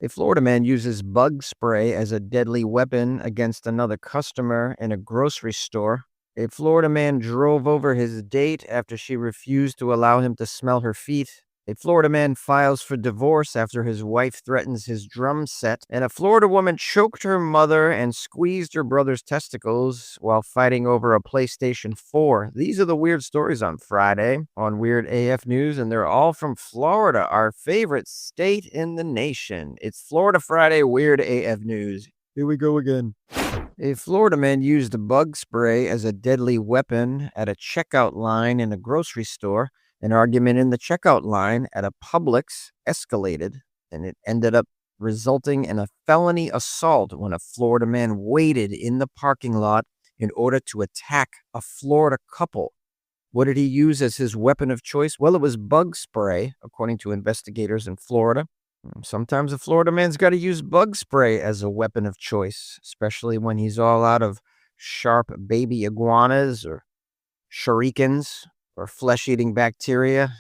A Florida man uses bug spray as a deadly weapon against another customer in a grocery store. A Florida man drove over his date after she refused to allow him to smell her feet. A Florida man files for divorce after his wife threatens his drum set. And a Florida woman choked her mother and squeezed her brother's testicles while fighting over a PlayStation 4. These are the weird stories on Friday on Weird AF News, and they're all from Florida, our favorite state in the nation. It's Florida Friday Weird AF News. Here we go again. A Florida man used bug spray as a deadly weapon at a checkout line in a grocery store. An argument in the checkout line at a Publix escalated, and it ended up resulting in a felony assault when a Florida man waited in the parking lot in order to attack a Florida couple. What did he use as his weapon of choice? Well, it was bug spray, according to investigators in Florida. Sometimes a Florida man's got to use bug spray as a weapon of choice, especially when he's all out of sharp baby iguanas or shurikens or flesh-eating bacteria,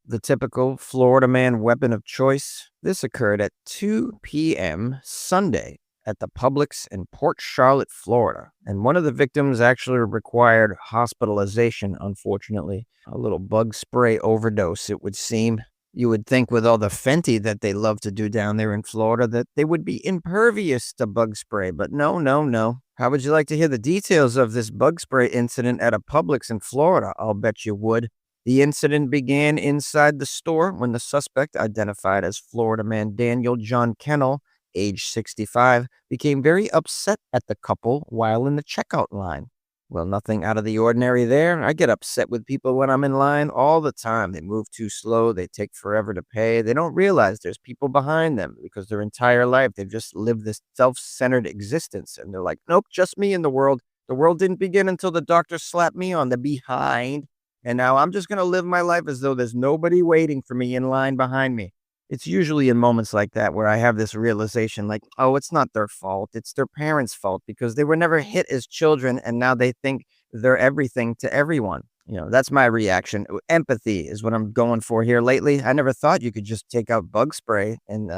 the typical Florida man weapon of choice. This occurred at 2 p.m. Sunday at the Publix in Port Charlotte, Florida. And one of the victims actually required hospitalization, unfortunately. A little bug spray overdose, it would seem. You would think with all the Fenty that they love to do down there in Florida that they would be impervious to bug spray, but no, no, no. How would you like to hear the details of this bug spray incident at a Publix in Florida? I'll bet you would. The incident began inside the store when the suspect, identified as Florida man Daniel John Kennel, age 65, became very upset at the couple while in the checkout line. Well, nothing out of the ordinary there. I get upset with people when I'm in line all the time. They move too slow. They take forever to pay. They don't realize there's people behind them because their entire life they've just lived this self-centered existence. And they're like, nope, just me in the world. The world didn't begin until the doctor slapped me on the behind. And now I'm just going to live my life as though there's nobody waiting for me in line behind me. It's usually in moments like that where I have this realization like, oh, it's not their fault. It's their parents' fault because they were never hit as children and now they think they're everything to everyone. That's my reaction. Empathy is what I'm going for here lately. I never thought you could just take out bug spray and,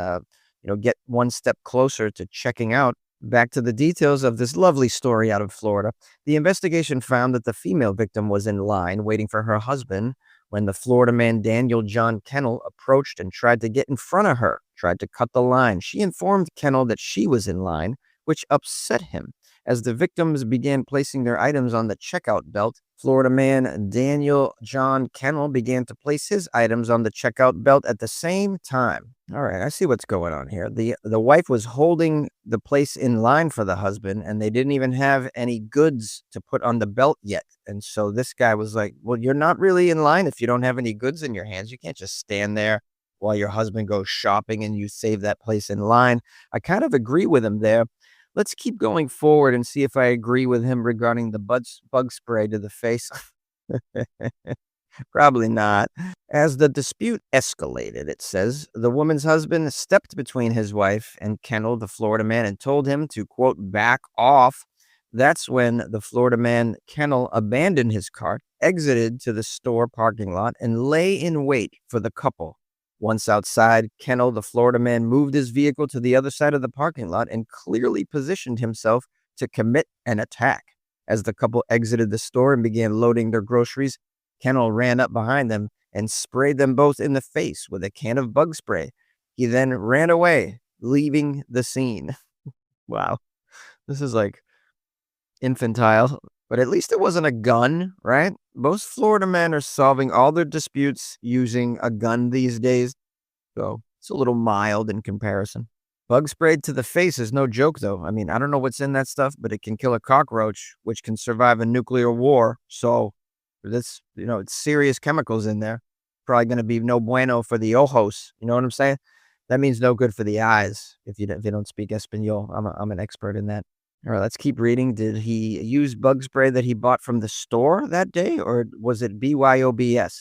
get one step closer to checking out. Back to the details of this lovely story out of Florida. The investigation found that the female victim was in line waiting for her husband when the Florida man Daniel John Kennel approached and tried to get in front of her, tried to cut the line. She informed Kennel that she was in line, which upset him. As the victims began placing their items on the checkout belt, Florida man Daniel John Kennel began to place his items on the checkout belt at the same time. All right, I see what's going on here. The wife was holding the place in line for the husband, and they didn't even have any goods to put on the belt yet. And so this guy was like, well, you're not really in line if you don't have any goods in your hands. You can't just stand there while your husband goes shopping and you save that place in line. I kind of agree with him there. Let's keep going forward and see if I agree with him regarding the bug spray to the face. Probably not. As the dispute escalated, it says, the woman's husband stepped between his wife and Kennel, the Florida man, and told him to, quote, back off. That's when the Florida man, Kennel, abandoned his cart, exited to the store parking lot, and lay in wait for the couple. Once outside, Kennel, the Florida man, moved his vehicle to the other side of the parking lot and clearly positioned himself to commit an attack. As the couple exited the store and began loading their groceries, Kennel ran up behind them and sprayed them both in the face with a can of bug spray. He then ran away, leaving the scene. Wow. This is like infantile, but at least it wasn't a gun, right? Most Florida men are solving all their disputes using a gun these days, so it's a little mild in comparison. Bug sprayed to the face is no joke, though. I mean, I don't know what's in that stuff, but it can kill a cockroach, which can survive a nuclear war. So this, it's serious chemicals in there. Probably going to be no bueno for the ojos. You know what I'm saying? That means no good for the eyes if you don't speak Espanol. I'm an expert in that. All right, let's keep reading. Did he use bug spray that he bought from the store that day, or was it BYOBS?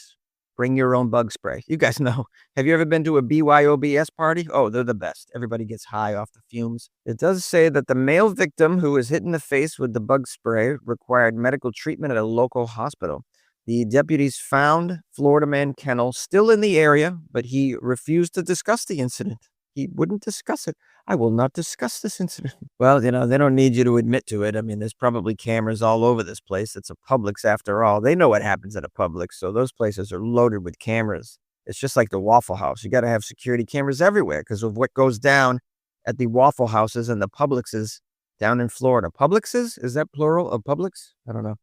Bring your own bug spray. You guys know. Have you ever been to a BYOBS party? Oh, they're the best. Everybody gets high off the fumes. It does say that the male victim who was hit in the face with the bug spray required medical treatment at a local hospital. The deputies found Florida man Kennel still in the area, but he refused to discuss the incident. He wouldn't discuss it. I will not discuss this incident. Well, they don't need you to admit to it. I mean, there's probably cameras all over this place. It's a Publix after all. They know what happens at a Publix, so those places are loaded with cameras. It's just like the Waffle House. You got to have security cameras everywhere because of what goes down at the Waffle Houses and the Publixes down in Florida. Publixes? Is that plural of Publix? I don't know.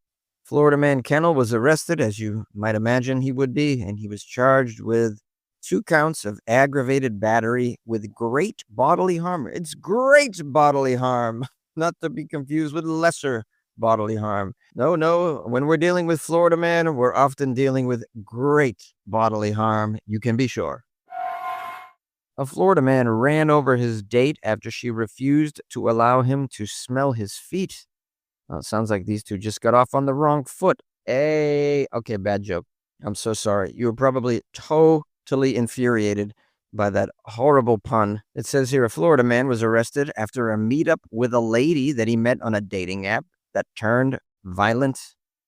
Florida man Kennel was arrested, as you might imagine he would be, and he was charged with 2 counts of aggravated battery with great bodily harm. It's great bodily harm, not to be confused with lesser bodily harm. No, no, when we're dealing with Florida man, we're often dealing with great bodily harm, you can be sure. A Florida man ran over his date after she refused to allow him to smell his feet. Well, it sounds like these two just got off on the wrong foot. Hey, okay, bad joke. I'm so sorry. You were probably totally infuriated by that horrible pun. It says here a Florida man was arrested after a meetup with a lady that he met on a dating app that turned violent.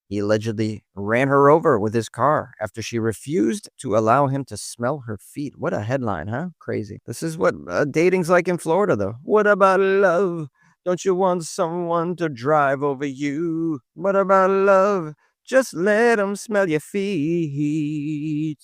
He allegedly ran her over with his car after she refused to allow him to smell her feet. What a headline, huh? Crazy. This is what dating's like in Florida, though. What about love? Don't you want someone to drive over you? What about love? Just let them smell your feet.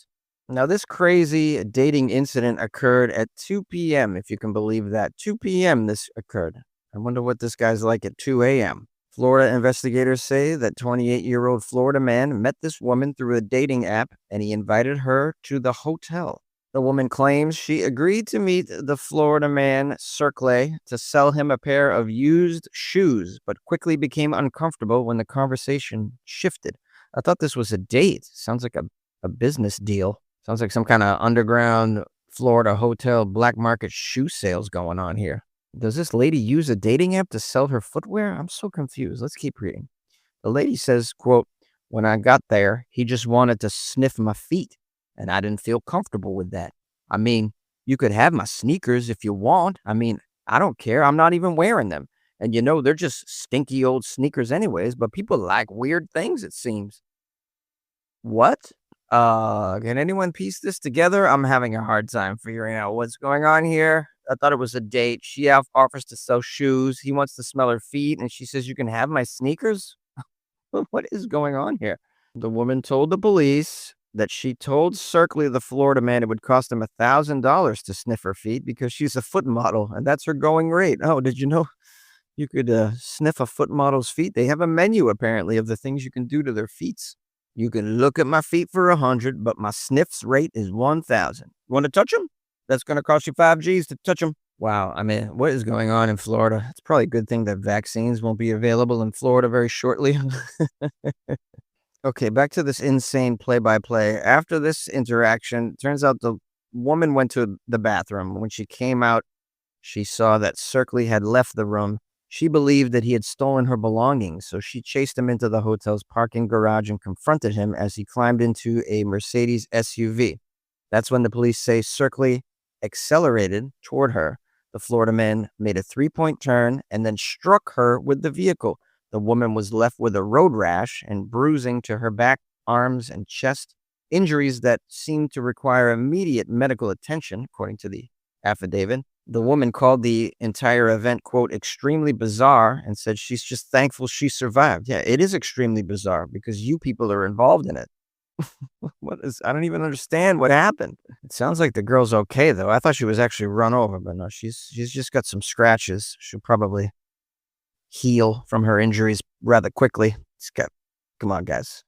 Now, this crazy dating incident occurred at 2 p.m., if you can believe that. 2 p.m. this occurred. I wonder what this guy's like at 2 a.m. Florida investigators say that 28-year-old Florida man met this woman through a dating app, and he invited her to the hotel. The woman claims she agreed to meet the Florida man, Circle, to sell him a pair of used shoes, but quickly became uncomfortable when the conversation shifted. I thought this was a date. Sounds like a business deal. Sounds like some kind of underground Florida hotel black market shoe sales going on here. Does this lady use a dating app to sell her footwear? I'm so confused. Let's keep reading. The lady says, quote, "When I got there, he just wanted to sniff my feet, and I didn't feel comfortable with that. I mean, you could have my sneakers if you want. I mean, I don't care. I'm not even wearing them. And they're just stinky old sneakers anyways, but people like weird things, it seems." What? Can anyone piece this together? I'm having a hard time figuring out what's going on here. I thought it was a date. She offers to sell shoes. He wants to smell her feet, and she says, "You can have my sneakers." What is going on here? The woman told the police that she told Circle, the Florida man, it would cost him $1,000 to sniff her feet because she's a foot model, and that's her going rate. Oh, did you know you could sniff a foot model's feet? They have a menu, apparently, of the things you can do to their feet. You can look at my feet for 100, but my sniffs rate is 1,000. You want to touch them? That's going to cost you 5 Gs to touch them. Wow. I mean, what is going on in Florida? It's probably a good thing that vaccines won't be available in Florida very shortly. Okay, back to this insane play-by-play. After this interaction, turns out the woman went to the bathroom. When she came out, she saw that Circle had left the room. She believed that he had stolen her belongings, so she chased him into the hotel's parking garage and confronted him as he climbed into a Mercedes SUV. That's when the police say Circle accelerated toward her. The Florida man made a 3-point turn and then struck her with the vehicle. The woman was left with a road rash and bruising to her back, arms, and chest, injuries that seemed to require immediate medical attention, according to the affidavit. The woman called the entire event, quote, "extremely bizarre," and said she's just thankful she survived. Yeah, it is extremely bizarre because you people are involved in it. I don't even understand what happened. It sounds like the girl's okay, though. I thought she was actually run over, but no, she's just got some scratches. She'll probably heal from her injuries rather quickly. Come on, guys.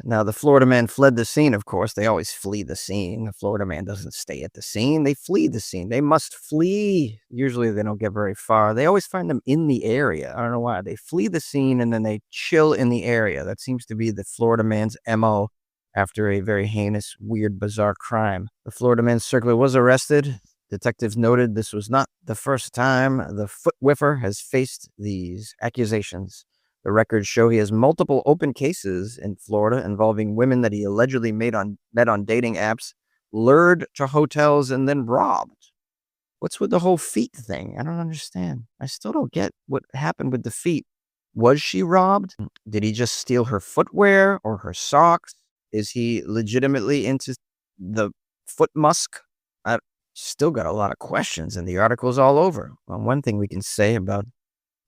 Now, the Florida man fled the scene, of course. They always flee the scene. The Florida man doesn't stay at the scene. They flee the scene. They must flee. Usually, they don't get very far. They always find them in the area. I don't know why. They flee the scene, and then they chill in the area. That seems to be the Florida man's MO after a very heinous, weird, bizarre crime. The Florida man's Circle was arrested. Detectives noted this was not the first time the foot whiffer has faced these accusations. The records show he has multiple open cases in Florida involving women that he allegedly met on dating apps, lured to hotels, and then robbed. What's with the whole feet thing? I don't understand. I still don't get what happened with the feet. Was she robbed? Did he just steal her footwear or her socks? Is he legitimately into the foot musk? Still got a lot of questions, and the article's all over. Well, one thing we can say about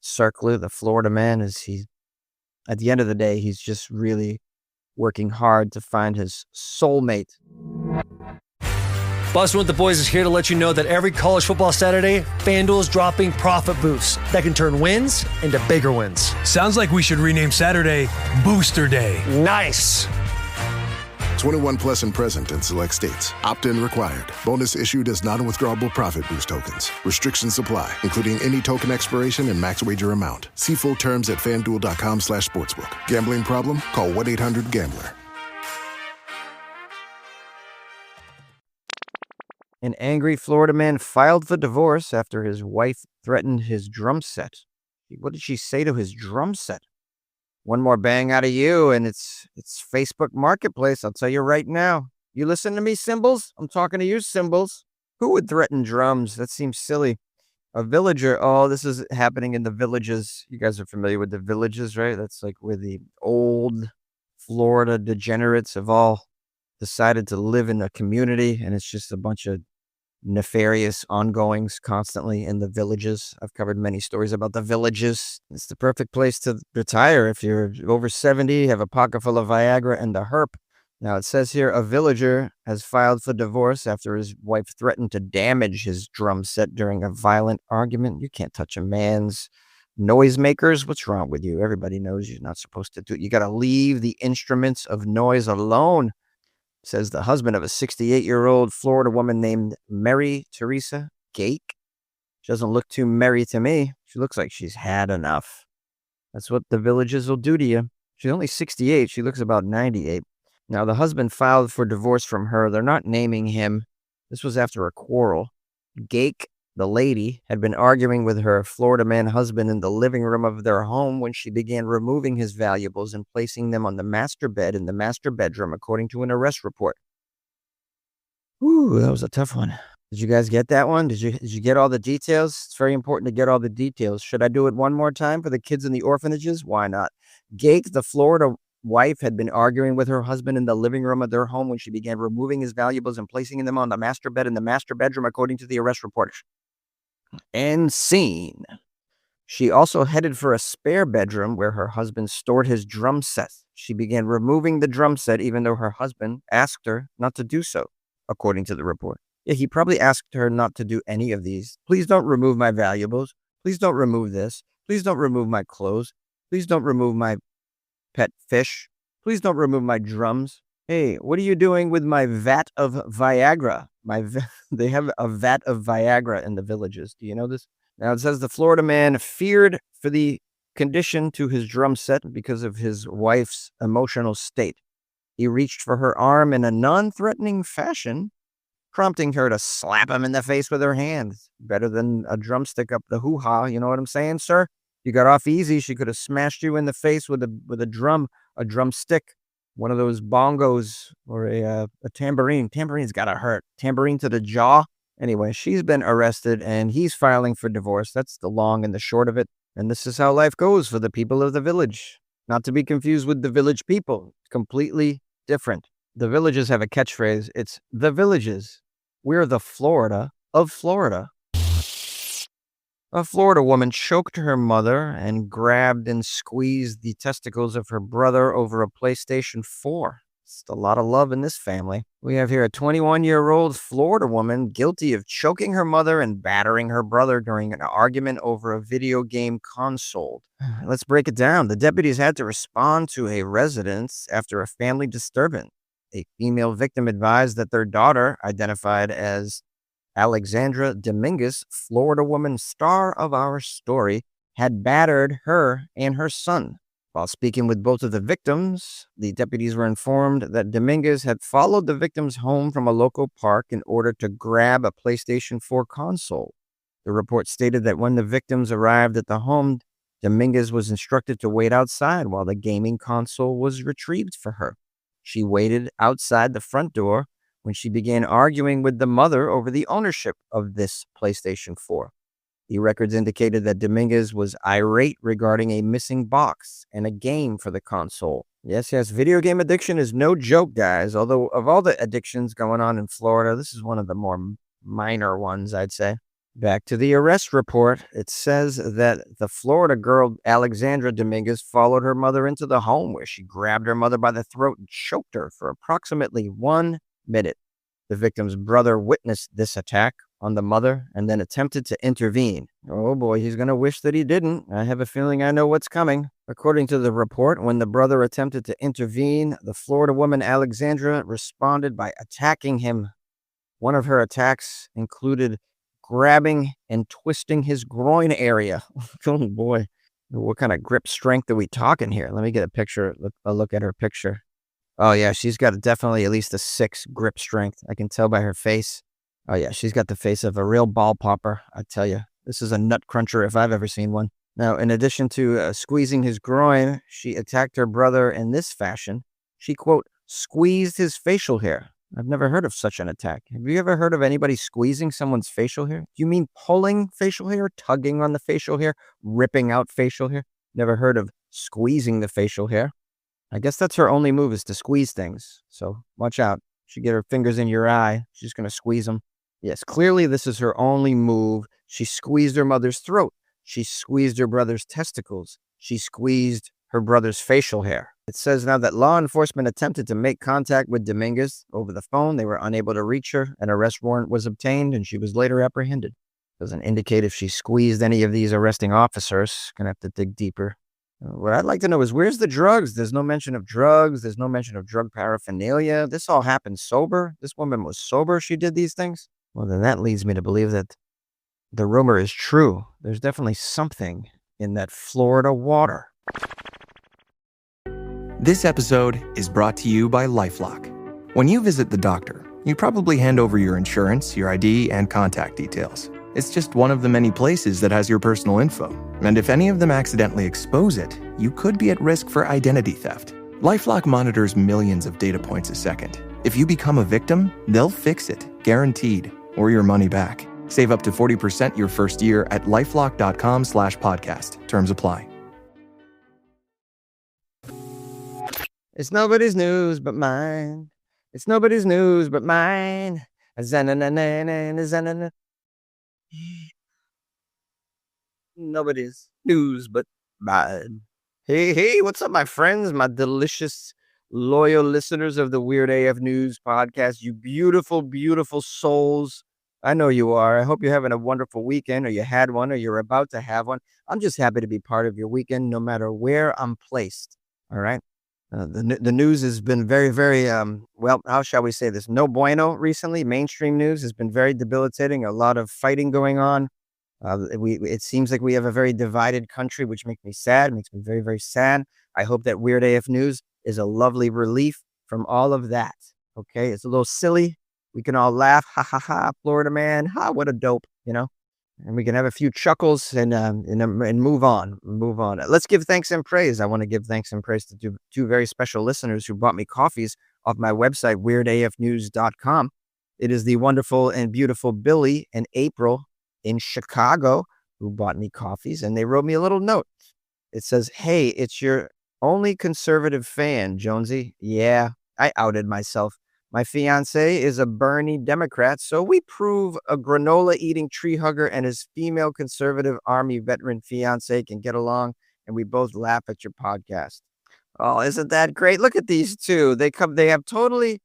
Circler, the Florida man, is at the end of the day, he's just really working hard to find his soulmate. Bustin' with the Boys is here to let you know that every college football Saturday, FanDuel is dropping profit boosts that can turn wins into bigger wins. Sounds like we should rename Saturday Booster Day. Nice. 21 plus and present in select states. Opt-in required. Bonus issued as non-withdrawable profit boost tokens. Restrictions apply, including any token expiration and max wager amount. See full terms at FanDuel.com/sportsbook. Gambling problem? Call 1-800-GAMBLER. An angry Florida man filed for divorce after his wife threatened his drum set. What did she say to his drum set? One more bang out of you, and it's Facebook Marketplace. I'll tell you right now. You listen to me, Symbols? I'm talking to you, Symbols. Who would threaten drums? That seems silly. A villager. Oh, this is happening in the villages. You guys are familiar with the villages, right? That's like where the old Florida degenerates have all decided to live in a community, and it's just a bunch of nefarious ongoings constantly in the villages. I've covered many stories about the villages. It's the perfect place to retire if you're over 70, have a pocket full of Viagra and a herp. Now it says here a villager has filed for divorce after his wife threatened to damage his drum set during a violent argument. You can't touch a man's noisemakers. What's wrong with you? Everybody knows you're not supposed to do it. You got to leave the instruments of noise alone. Says the husband of a 68-year-old Florida woman named Mary Teresa Gake. She doesn't look too merry to me. She looks like she's had enough. That's what the villages will do to you. She's only 68. She looks about 98. Now, the husband filed for divorce from her. They're not naming him. This was after a quarrel. Gake, the lady, had been arguing with her Florida man husband in the living room of their home when she began removing his valuables and placing them on the master bed in the master bedroom, according to an arrest report. Ooh, that was a tough one. Did you guys get that one? Did you get all the details? It's very important to get all the details. Should I do it one more time for the kids in the orphanages? Why not? Gake, the Florida wife, had been arguing with her husband in the living room of their home when she began removing his valuables and placing them on the master bed in the master bedroom, according to the arrest report. And scene. She also headed for a spare bedroom where her husband stored his drum set. She began removing the drum set even though her husband asked her not to do so, according to the report. Yeah, he probably asked her not to do any of these. Please don't remove my valuables. Please don't remove this. Please don't remove my clothes. Please don't remove my pet fish. Please don't remove my drums. Hey, what are you doing with my vat of Viagra? They have a vat of Viagra in the villages. Do you know this? Now it says the Florida man feared for the condition to his drum set because of his wife's emotional state. He reached for her arm in a non-threatening fashion, prompting her to slap him in the face with her hand. Better than a drumstick up the hoo-ha. You know what I'm saying, sir? You got off easy. She could have smashed you in the face with a drumstick. One of those bongos or a tambourine. Tambourine's gotta hurt. Tambourine to the jaw. Anyway, she's been arrested and he's filing for divorce. That's the long and the short of it. And this is how life goes for the people of the village. Not to be confused with the village people. Completely different. The villages have a catchphrase. It's the villages. We're the Florida of Florida. A Florida woman choked her mother and grabbed and squeezed the testicles of her brother over a PlayStation 4. It's a lot of love in this family. We have here a 21-year-old Florida woman guilty of choking her mother and battering her brother during an argument over a video game console. Let's break it down. The deputies had to respond to a residence after a family disturbance. A female victim advised that their daughter, identified as Alexandra Dominguez, Florida woman star of our story, had battered her and her son. While speaking with both of the victims, the deputies were informed that Dominguez had followed the victims home from a local park in order to grab a PlayStation 4 console. The report stated that when the victims arrived at the home, Dominguez was instructed to wait outside while the gaming console was retrieved for her. She waited outside the front door when she began arguing with the mother over the ownership of this PlayStation 4. The records indicated that Dominguez was irate regarding a missing box and a game for the console. Yes, video game addiction is no joke, guys. Although of all the addictions going on in Florida, this is one of the more minor ones, I'd say. Back to the arrest report. It says that the Florida girl, Alexandra Dominguez, followed her mother into the home where she grabbed her mother by the throat and choked her for approximately 1 minute. The victim's brother witnessed this attack on the mother and then attempted to intervene. Oh boy, he's going to wish that he didn't. I have a feeling I know what's coming. According to the report, when the brother attempted to intervene, the Florida woman Alexandra responded by attacking him. One of her attacks included grabbing and twisting his groin area. Oh boy, what kind of grip strength are we talking here? Let me get a look at her picture. Oh yeah, she's got definitely at least a 6 grip strength. I can tell by her face. Oh yeah, she's got the face of a real ball popper. I tell you, this is a nut cruncher if I've ever seen one. Now, in addition to squeezing his groin, she attacked her brother in this fashion. She, quote, squeezed his facial hair. I've never heard of such an attack. Have you ever heard of anybody squeezing someone's facial hair? Do you mean pulling facial hair, tugging on the facial hair, ripping out facial hair? Never heard of squeezing the facial hair. I guess that's her only move, is to squeeze things. So watch out. She get her fingers in your eye. She's going to squeeze them. Yes, clearly this is her only move. She squeezed her mother's throat. She squeezed her brother's testicles. She squeezed her brother's facial hair. It says now that law enforcement attempted to make contact with Dominguez over the phone. They were unable to reach her. An arrest warrant was obtained, and she was later apprehended. Doesn't indicate if she squeezed any of these arresting officers. Gonna have to dig deeper. What I'd like to know is, where's the drugs? There's no mention of drugs. There's no mention of drug paraphernalia. This all happened sober. This woman was sober. She did these things. Well, then that leads me to believe that the rumor is true. There's definitely something in that Florida water. This episode is brought to you by LifeLock. When you visit the doctor, you probably hand over your insurance, your ID, and contact details. It's just one of the many places that has your personal info. And if any of them accidentally expose it, you could be at risk for identity theft. LifeLock monitors millions of data points a second. If you become a victim, they'll fix it, guaranteed, or your money back. Save up to 40% your first year at lifelock.com/podcast. Terms apply. It's nobody's news but mine. It's nobody's news but mine. Nobody's news but mine. Hey, what's up, my friends? My delicious, loyal listeners of the Weird AF News podcast. You beautiful, beautiful souls. I know you are. I hope you're having a wonderful weekend, or you had one, or you're about to have one. I'm just happy to be part of your weekend, no matter where I'm placed. All right. The news has been very, very, well, how shall we say this? No bueno recently. Mainstream news has been very debilitating. A lot of fighting going on. It seems like we have a very divided country, which makes me sad. Makes me very, very sad. I hope that Weird AF News is a lovely relief from all of that. Okay, it's a little silly. We can all laugh, ha ha ha, Floridaman, ha, what a dope, and we can have a few chuckles and move on. Let's give thanks and praise. I want to give thanks and praise to two very special listeners who bought me coffees off my website, weirdafnews.com. It is the wonderful and beautiful Billy and April in Chicago who bought me coffees, and they wrote me a little note. It says, "Hey, it's your only conservative fan, Jonesy." Yeah, I outed myself. My fiance is a Bernie Democrat, so we prove a granola-eating tree hugger and his female conservative Army veteran fiance can get along, and we both laugh at your podcast. Oh, isn't that great? Look at these two. They have totally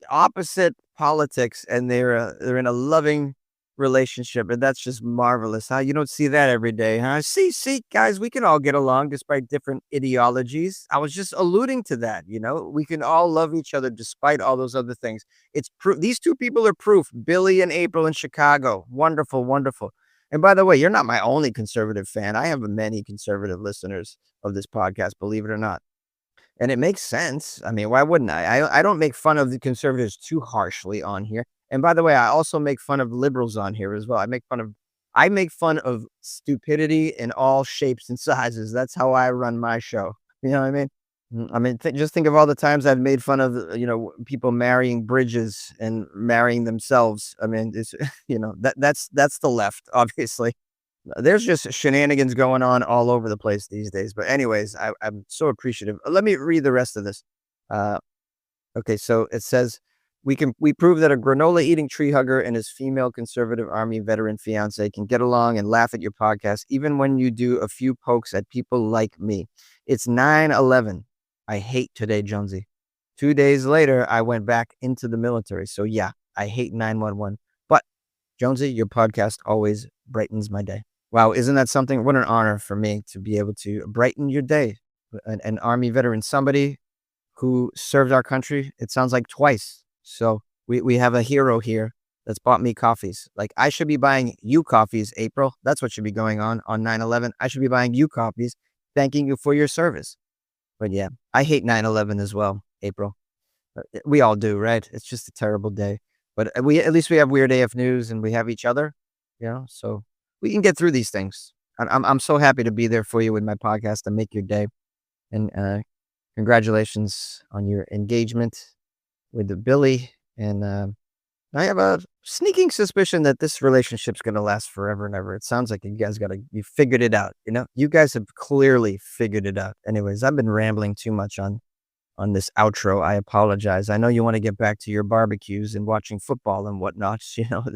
opposite politics, and they're in a loving relationship, and that's just marvelous. Huh? You don't see that every day, huh? See, guys, we can all get along despite different ideologies. I was just alluding to that. We can all love each other despite all those other things. It's proof. These two people are proof. Billy and April in Chicago. Wonderful, wonderful. And by the way, you're not my only conservative fan. I have many conservative listeners of this podcast, believe it or not. And it makes sense. I mean, why wouldn't I? I don't make fun of the conservatives too harshly on here. And by the way, I also make fun of liberals on here as well. I make fun of stupidity in all shapes and sizes. That's how I run my show. You know what I mean? Just think of all the times I've made fun of, people marrying bridges and marrying themselves. I mean, it's, that's the left, obviously. There's just shenanigans going on all over the place these days. But anyways, I'm so appreciative. Let me read the rest of this. Okay, so it says, We prove that a granola-eating tree hugger and his female conservative Army veteran fiance can get along and laugh at your podcast, even when you do a few pokes at people like me. It's 9/11. I hate today, Jonesy. 2 days later, I went back into the military. So yeah, I hate 9/11. But Jonesy, your podcast always brightens my day. Wow, isn't that something? What an honor for me to be able to brighten your day. An Army veteran, somebody who served our country, it sounds like twice. So we have a hero here that's bought me coffees. Like, I should be buying you coffees, April. That's what should be going on 9/11. I should be buying you coffees, thanking you for your service. But yeah, I hate 9/11 as well, April. We all do, right? It's just a terrible day. But we at least we have Weird AF News and we have each other, so we can get through these things. I'm so happy to be there for you with my podcast and make your day. And congratulations on your engagement with the Billy. And I have a sneaking suspicion that this relationship's going to last forever and ever. It sounds like you guys you figured it out. You guys have clearly figured it out. Anyways, I've been rambling too much on this outro. I apologize. I know you want to get back to your barbecues and watching football and whatnot,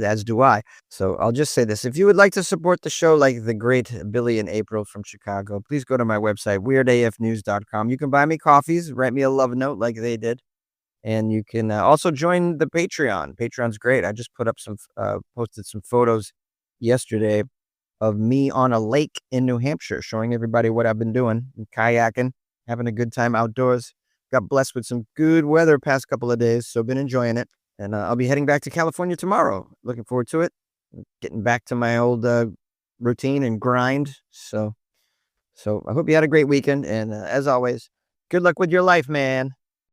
as do I. So I'll just say this. If you would like to support the show like the great Billy and April from Chicago, please go to my website, weirdafnews.com. You can buy me coffees, write me a love note like they did. And you can also join the Patreon. Patreon's great. I just posted some photos yesterday of me on a lake in New Hampshire, showing everybody what I've been doing, kayaking, having a good time outdoors. Got blessed with some good weather past couple of days, so been enjoying it. And I'll be heading back to California tomorrow. Looking forward to it. Getting back to my old routine and grind. So I hope you had a great weekend. And as always, good luck with your life, man.